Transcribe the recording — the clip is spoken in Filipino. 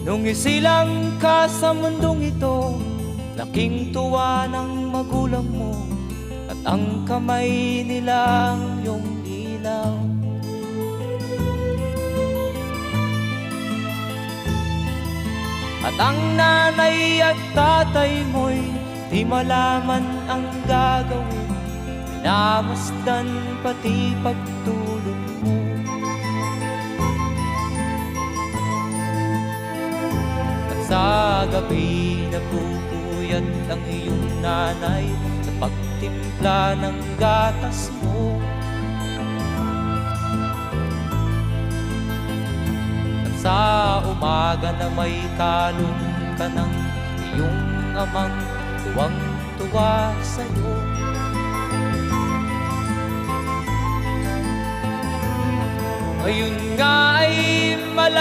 Nung isilang ka sa mundong ito, laking tuwa ng magulang mo, at ang kamay nila ang iyong ilaw. At ang nanay at tatay mo'y di malaman ang gagawin, minamasdan pati pagtulog mo. At sa gabi napupuyat ang iyong nanay sa pagtimpla ng gatas mo. At sa umaga na may kalong ka ng iyong amang tuwang-tuwa sa'yo. Ngayon nga ay malaki